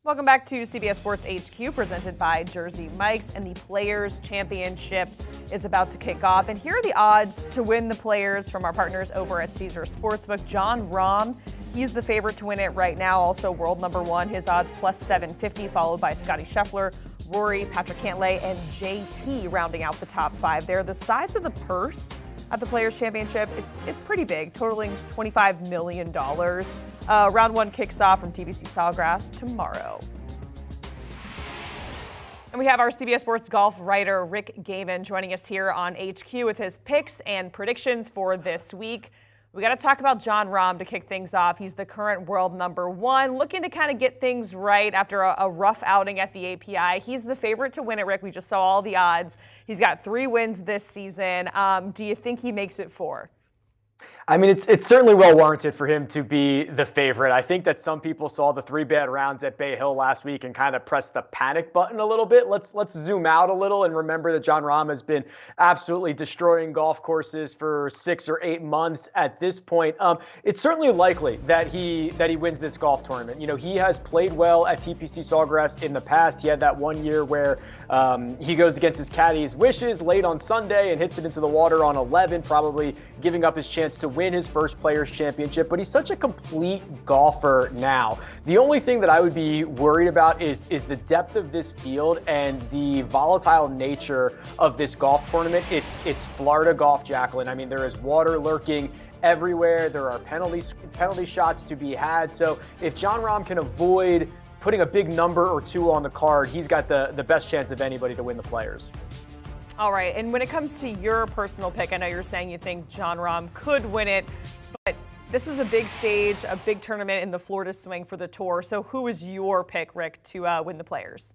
Welcome back to CBS Sports HQ, presented by Jersey Mike's, and the Players Championship is about to kick off. And here are the odds to win the Players from our partners over at Caesars Sportsbook. Jon Rahm, he's the favorite to win it right now, also world number one. His odds plus 750, followed by Scottie Scheffler, Rory, Patrick Cantlay, and JT rounding out the top five there. The size of the purse at the Players Championship, it's pretty big, totaling $25 million. Round one kicks off from TPC Sawgrass tomorrow. And we have our CBS Sports golf writer Rick Gehman joining us here on HQ with his picks and predictions for this week. We got to talk about Jon Rahm to kick things off. He's the current world number one, looking to kind of get things right after a rough outing at the API. He's the favorite to win it, Rick. We just saw all the odds. He's got 3 wins this season. Do you think he makes it 4? I mean, it's certainly well warranted for him to be the favorite. I think that some people saw the 3 bad rounds at Bay Hill last week and kind of pressed the panic button a little bit. Let's zoom out a little and remember that Jon Rahm has been absolutely destroying golf courses for 6 or 8 months at this point. It's certainly likely that he wins this golf tournament. You know, he has played well at TPC Sawgrass in the past. He had that one year where he goes against his caddy's wishes late on Sunday and hits it into the water on 11, probably giving up his chance to win his first Players Championship, but he's such a complete golfer now. The only thing that I would be worried about is the depth of this field and the volatile nature of this golf tournament. It's Florida golf, Jacqueline. I mean, there is water lurking everywhere. There are penalty shots to be had. So if Jon Rahm can avoid putting a big number or 2 on the card, he's got the best chance of anybody to win the Players. All right, and when it comes to your personal pick, I know you're saying you think Jon Rahm could win it, but this is a big stage, a big tournament in the Florida swing for the tour. So who is your pick, Rick, to win the Players?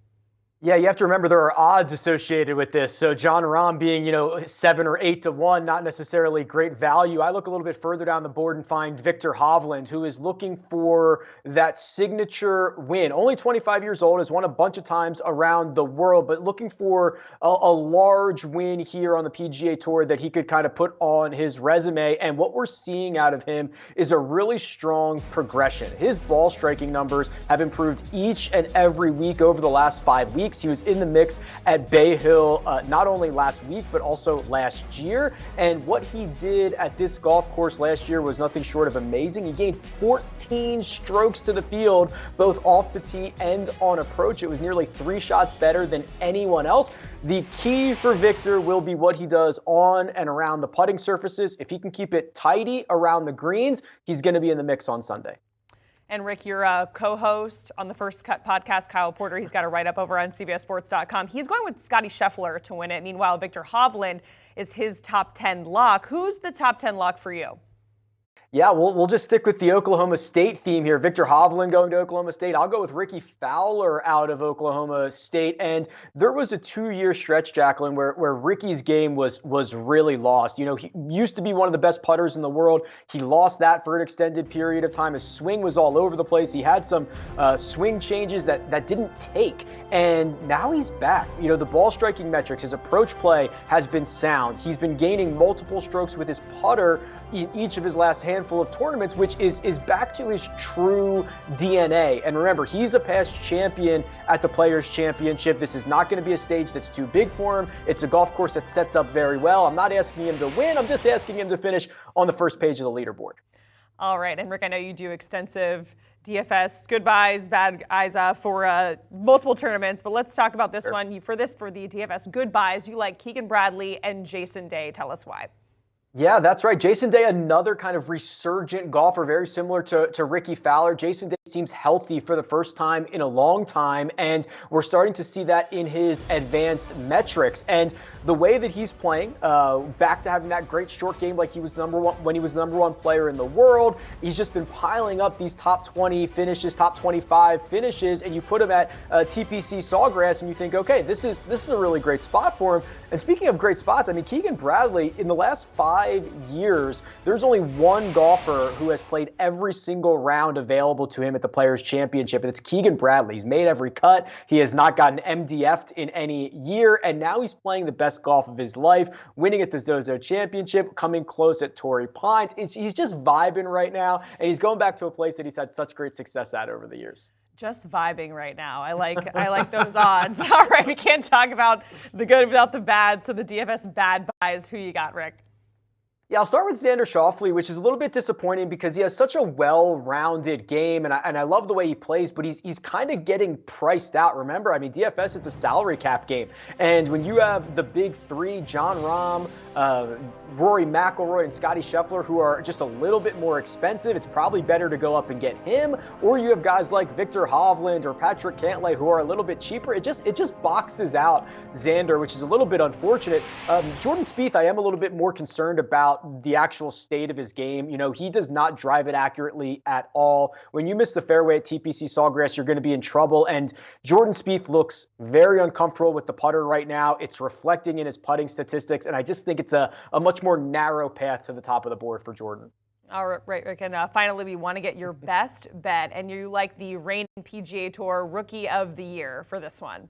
Yeah, you have to remember there are odds associated with this. So Jon Rahm being, 7 or 8 to 1, not necessarily great value. I look a little bit further down the board and find Viktor Hovland, who is looking for that signature win. Only 25 years old, has won a bunch of times around the world, but looking for a large win here on the PGA Tour that he could kind of put on his resume. And what we're seeing out of him is a really strong progression. His ball striking numbers have improved each and every week over the last 5 weeks. He was in the mix at Bay Hill not only last week, but also last year. And what he did at this golf course last year was nothing short of amazing. He gained 14 strokes to the field, both off the tee and on approach. It was nearly 3 shots better than anyone else. The key for Viktor will be what he does on and around the putting surfaces. If he can keep it tidy around the greens, he's going to be in the mix on Sunday. And Rick, you're a co-host on the First Cut podcast. Kyle Porter, he's got a write-up over on CBSSports.com. He's going with Scottie Scheffler to win it. Meanwhile, Viktor Hovland is his top 10 lock. Who's the top 10 lock for you? Yeah, we'll just stick with the Oklahoma State theme here. Viktor Hovland going to Oklahoma State. I'll go with Ricky Fowler out of Oklahoma State. And there was a 2-year stretch, Jacqueline, where Ricky's game was really lost. You know, he used to be one of the best putters in the world. He lost that for an extended period of time. His swing was all over the place. He had some swing changes that didn't take. And now he's back. You know, the ball striking metrics, his approach play has been sound. He's been gaining multiple strokes with his putter in each of his last handful of tournaments, which is back to his true DNA. And remember, he's a past champion at the Players Championship. This is not going to be a stage that's too big for him. It's a golf course that sets up very well. I'm not asking him to win. I'm just asking him to finish on the first page of the leaderboard. All right. And Rick, I know you do extensive DFS goodbyes, bad eyes for multiple tournaments, but let's talk about this one. For the DFS goodbyes, you like Keegan Bradley and Jason Day. Tell us why. Yeah, that's right. Jason Day, another kind of resurgent golfer, very similar to Ricky Fowler. Jason Day seems healthy for the first time in a long time, and we're starting to see that in his advanced metrics. And the way that he's playing, back to having that great short game like he was when he was the number one player in the world, he's just been piling up these top 20 finishes, top 25 finishes, and you put him at TPC Sawgrass, and you think, okay, this is a really great spot for him. And speaking of great spots, I mean, Keegan Bradley, in the last 5 years, there's only one golfer who has played every single round available to him at the Players Championship, and it's Keegan Bradley. He's made every cut. He has not gotten MDF'd in any year, and now he's playing the best golf of his life, winning at the Zozo Championship, coming close at Torrey Pines. He's just vibing right now, and he's going back to a place that he's had such great success at over the years. Just vibing right now. I like those odds. All right, we can't talk about the good without the bad. So the DFS bad buys, who you got, Rick? Yeah, I'll start with Xander Schauffele, which is a little bit disappointing because he has such a well-rounded game, and I love the way he plays, but he's kind of getting priced out. Remember, I mean, DFS, it's a salary cap game, and when you have the big three, Jon Rahm, Rory McIlroy, and Scotty Scheffler, who are just a little bit more expensive, it's probably better to go up and get him, or you have guys like Victor Hovland or Patrick Cantlay who are a little bit cheaper. It just boxes out Xander, which is a little bit unfortunate. Jordan Spieth, I am a little bit more concerned about the actual state of his game. You know, he does not drive it accurately at all. When you miss the fairway at TPC Sawgrass, you're going to be in trouble. And Jordan Spieth looks very uncomfortable with the putter right now. It's reflecting in his putting statistics. And I just think it's a much more narrow path to the top of the board for Jordan. All right, Rick, and finally, we want to get your best bet. And you like the reigning PGA Tour Rookie of the Year for this one.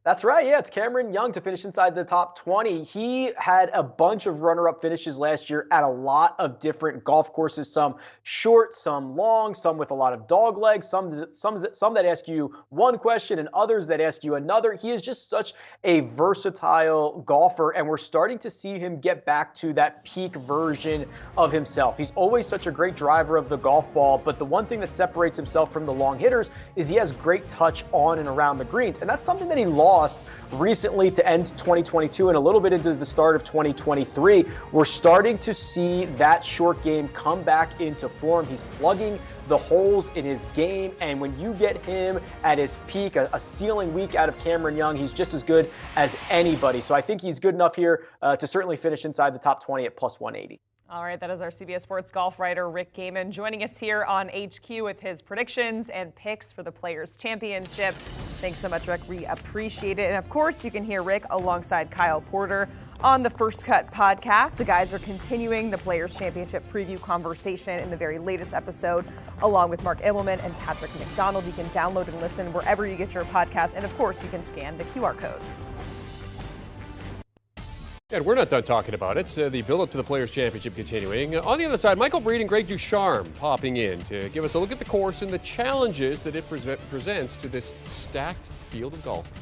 That's right. Yeah, it's Cameron Young to finish inside the top 20. He had a bunch of runner-up finishes last year at a lot of different golf courses, some short, some long, some with a lot of dog legs, some that ask you one question and others that ask you another. He is just such a versatile golfer, and we're starting to see him get back to that peak version of himself. He's always such a great driver of the golf ball, but the one thing that separates himself from the long hitters is he has great touch on and around the greens, and that's something that he lost recently to end 2022 and a little bit into the start of 2023. We're starting to see that short game come back into form. He's plugging the holes in his game, and when you get him at his peak, a ceiling week out of Cameron Young, he's just as good as anybody. So I think he's good enough here to certainly finish inside the top 20 at plus 180. All right, that is our CBS Sports golf writer, Rick Gehman, joining us here on HQ with his predictions and picks for the Players' Championship. Thanks so much, Rick. We appreciate it. And, of course, you can hear Rick alongside Kyle Porter on the First Cut podcast. The guys are continuing the Players' Championship preview conversation in the very latest episode, along with Mark Edelman and Patrick McDonald. You can download and listen wherever you get your podcast. And, of course, you can scan the QR code. And we're not done talking about it. The build-up to the Players' Championship continuing. On the other side, Michael Breed and Greg Ducharme popping in to give us a look at the course and the challenges that it presents to this stacked field of golfers.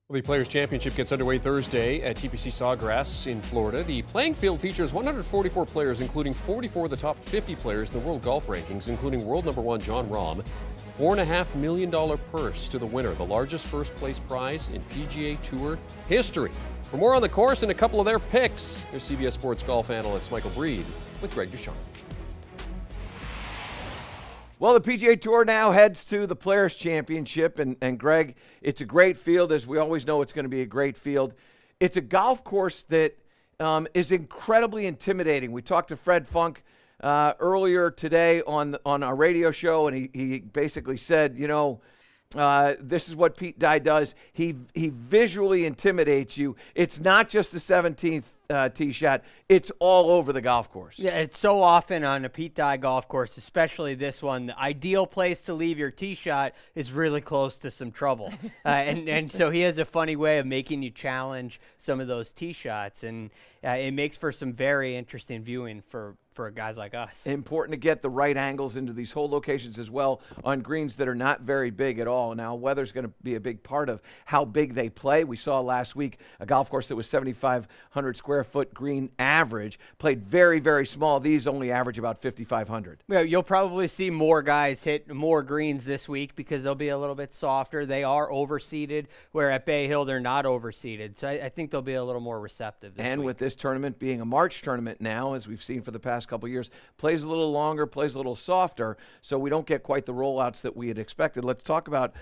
Well, the Players' Championship gets underway Thursday at TPC Sawgrass in Florida. The playing field features 144 players, including 44 of the top 50 players in the world golf rankings, including world number one Jon Rahm. $4.5 million purse to the winner, the largest first-place prize in PGA Tour history. For more on the course and a couple of their picks, here's CBS Sports golf analyst Michael Breed with Greg Ducharme. Well, the PGA Tour now heads to the Players' Championship, and Greg, it's a great field, as we always know it's going to be a great field. It's a golf course that is incredibly intimidating. We talked to Fred Funk earlier today on our radio show, and he basically said, you know, this is what Pete Dye does. He visually intimidates you. It's not just the 17th tee shot. It's all over the golf course. Yeah, it's so often on a Pete Dye golf course, especially this one, the ideal place to leave your tee shot is really close to some trouble. And so he has a funny way of making you challenge some of those tee shots, and it makes for some very interesting viewing for guys like us. Important to get the right angles into these hole locations as well on greens that are not very big at all. Now, weather's going to be a big part of how big they play. We saw last week a golf course that was 7,500 square foot green average, played very, very small. These only average about 5,500. Yeah, you'll probably see more guys hit more greens this week because they'll be a little bit softer. They are overseeded, where at Bay Hill they're not overseeded. So I think they'll be a little more receptive this week. With this tournament being a March tournament now, as we've seen for the past couple of years, plays a little longer, plays a little softer, so we don't get quite the rollouts that we had expected. Let's talk about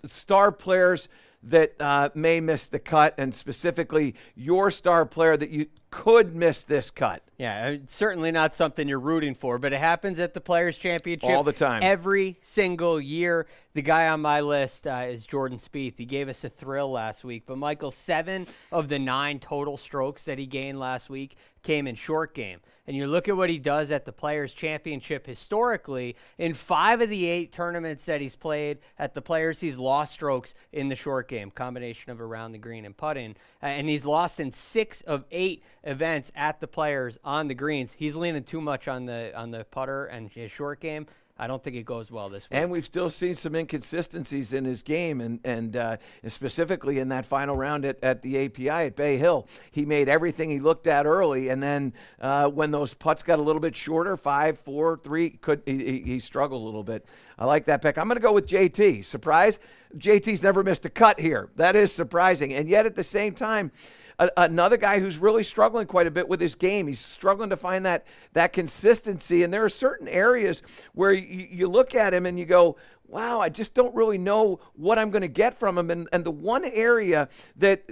star players that may miss the cut, and specifically your star player that you could miss this cut. Yeah, it's certainly not something you're rooting for, but it happens at the Players' Championship all the time, every single year. The guy on my list is Jordan Spieth. He gave us a thrill last week, but Michael, 7 of the 9 total strokes that he gained last week came in short game. And you look at what he does at the Players' Championship historically, in 5 of the 8 tournaments that he's played at the Players, he's lost strokes in the short game, combination of around the green and putting. And he's lost in 6 of 8 events at the Players on the greens. He's leaning too much on the putter and his short game. I don't think it goes well this week. And we've still seen some inconsistencies in his game, and specifically in that final round at the API at Bay Hill. He made everything he looked at early, and then when those putts got a little bit shorter, 5, 4, 3, he struggled a little bit. I like that pick. I'm going to go with JT. Surprise? JT's never missed a cut here. That is surprising. And yet at the same time, another guy who's really struggling quite a bit with his game. He's struggling to find that consistency. And there are certain areas where you look at him and you go, wow, I just don't really know what I'm going to get from him. And the one area that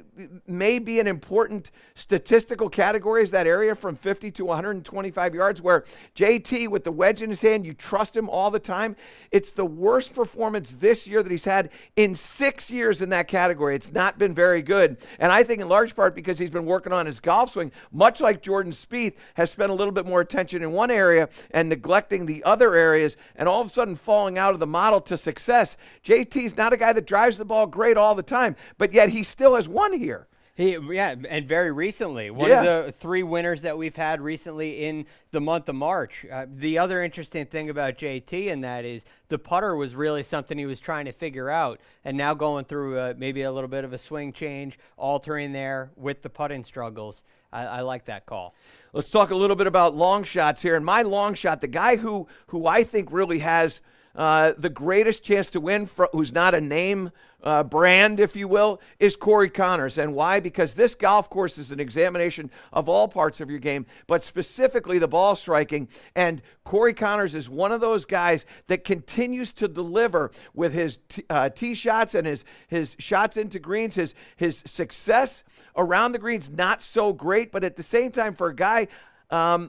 may be an important statistical category is that area from 50 to 125 yards where JT, with the wedge in his hand, you trust him all the time. It's the worst performance this year that he's had in 6 years in that category. It's not been very good. And I think in large part because he's been working on his golf swing, much like Jordan Spieth has spent a little bit more attention in one area and neglecting the other areas, and all of a sudden falling out of the model to success. JT's not a guy that drives the ball great all the time, but yet he still has won here. And very recently. One of the 3 winners that we've had recently in the month of March. The other interesting thing about JT in that is the putter was really something he was trying to figure out, and now going through maybe a little bit of a swing change, altering there with the putting struggles. I like that call. Let's talk a little bit about long shots here. And my long shot, the guy who I think really has the greatest chance to win, who's not a name brand, if you will, is Corey Connors. And why? Because this golf course is an examination of all parts of your game, but specifically the ball striking. And Corey Connors is one of those guys that continues to deliver with his tee shots and his shots into greens. His success around the greens, not so great, but at the same time, for a guy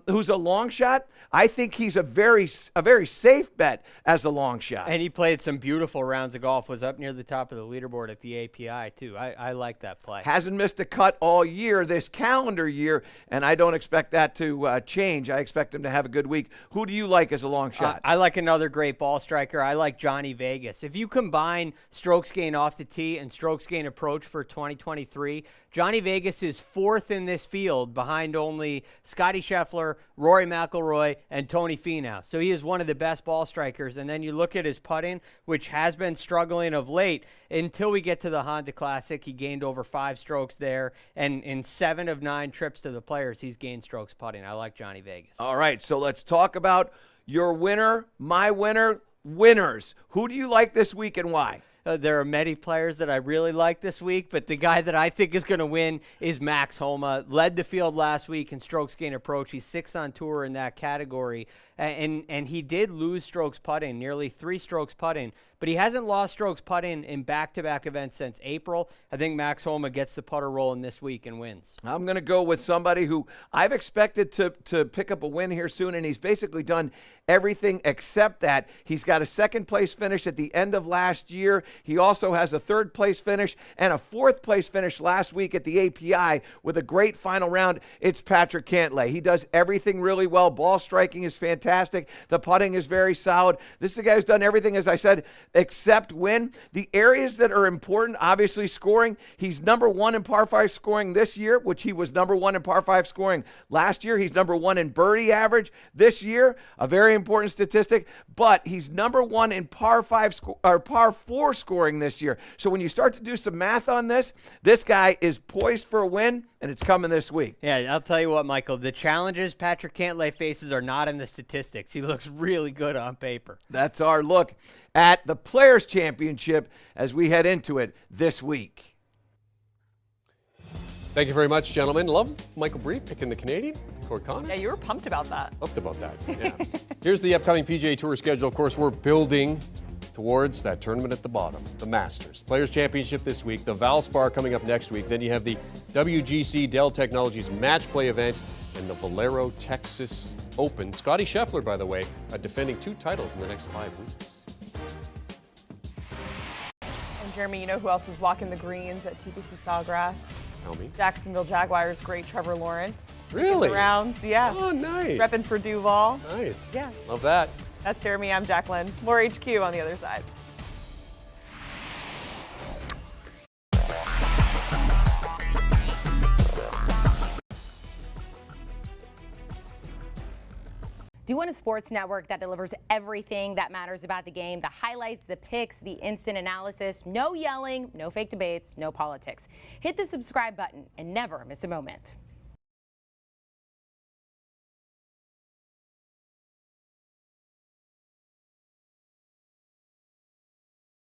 who's a long shot, I think he's a very safe bet as a long shot. And he played some beautiful rounds of golf, was up near the top of the leaderboard at the API too. I like that play. Hasn't missed a cut all year, this calendar year, and I don't expect that to change. I expect him to have a good week. Who do you like as a long shot? I like another great ball striker. I like Johnny Vegas. If you combine strokes gain off the tee and strokes gain approach for 2023, Johnny Vegas is 4th in this field behind only Scotty Scheffler, Rory McIlroy, and Tony Finau. So he is one of the best ball strikers. And then you look at his putting, which has been struggling of late. Until we get to the Honda Classic, he gained over 5 strokes there. And in 7 of 9 trips to the Players, he's gained strokes putting. I like Johnny Vegas. All right, so let's talk about your winner, my winner, winners. Who do you like this week and why? There are many players that I really like this week, but the guy that I think is going to win is Max Homa. Led the field last week in strokes gain approach. He's 6th on tour in that category, and he did lose strokes putting, nearly 3 strokes putting, but he hasn't lost strokes putting in back-to-back events since April. I think Max Homa gets the putter rolling this week and wins. I'm going to go with somebody who I've expected to pick up a win here soon, and he's basically done everything except that. He's got a 2nd-place finish at the end of last year. He also has a 3rd-place finish and a 4th-place finish last week at the API with a great final round. It's Patrick Cantlay. He does everything really well. Ball striking is fantastic. The putting is very solid. This is a guy who's done everything, as I said, except win. The areas that are important, obviously scoring. He's number 1 in par 5 scoring this year, which he was number 1 in par 5 scoring last year. He's number 1 in birdie average this year, a very important statistic, but he's number 1 in par 4 scoring this year. So when you start to do some math on this guy is poised for a win, and it's coming this week. Yeah, I'll tell you what, Michael, the challenges Patrick Cantlay faces are not in the statistics. He looks really good on paper. That's our look at the Players' Championship as we head into it this week. Thank you very much, gentlemen. Love Michael Breed picking the Canadian. Corey Connors. Yeah, you were pumped about that. Pumped about that, yeah. Here's the upcoming PGA Tour schedule. Of course, we're building towards that tournament at the bottom, the Masters. Players' Championship this week, the Valspar coming up next week. Then you have the WGC Dell Technologies Match Play event and the Valero Texas Open. Scotty Scheffler, by the way, defending 2 titles in the next 5 weeks. And Jeremy, you know who else was walking the greens at TPC Sawgrass? Tell me. Jacksonville Jaguars great Trevor Lawrence. Really? In the rounds, yeah. Oh, nice. Repping for Duval. Nice. Yeah. Love that. That's Jeremy. I'm Jacqueline. More HQ on the other side. Do you want a sports network that delivers everything that matters about the game? The highlights, the picks, the instant analysis, no yelling, no fake debates, no politics. Hit the subscribe button and never miss a moment.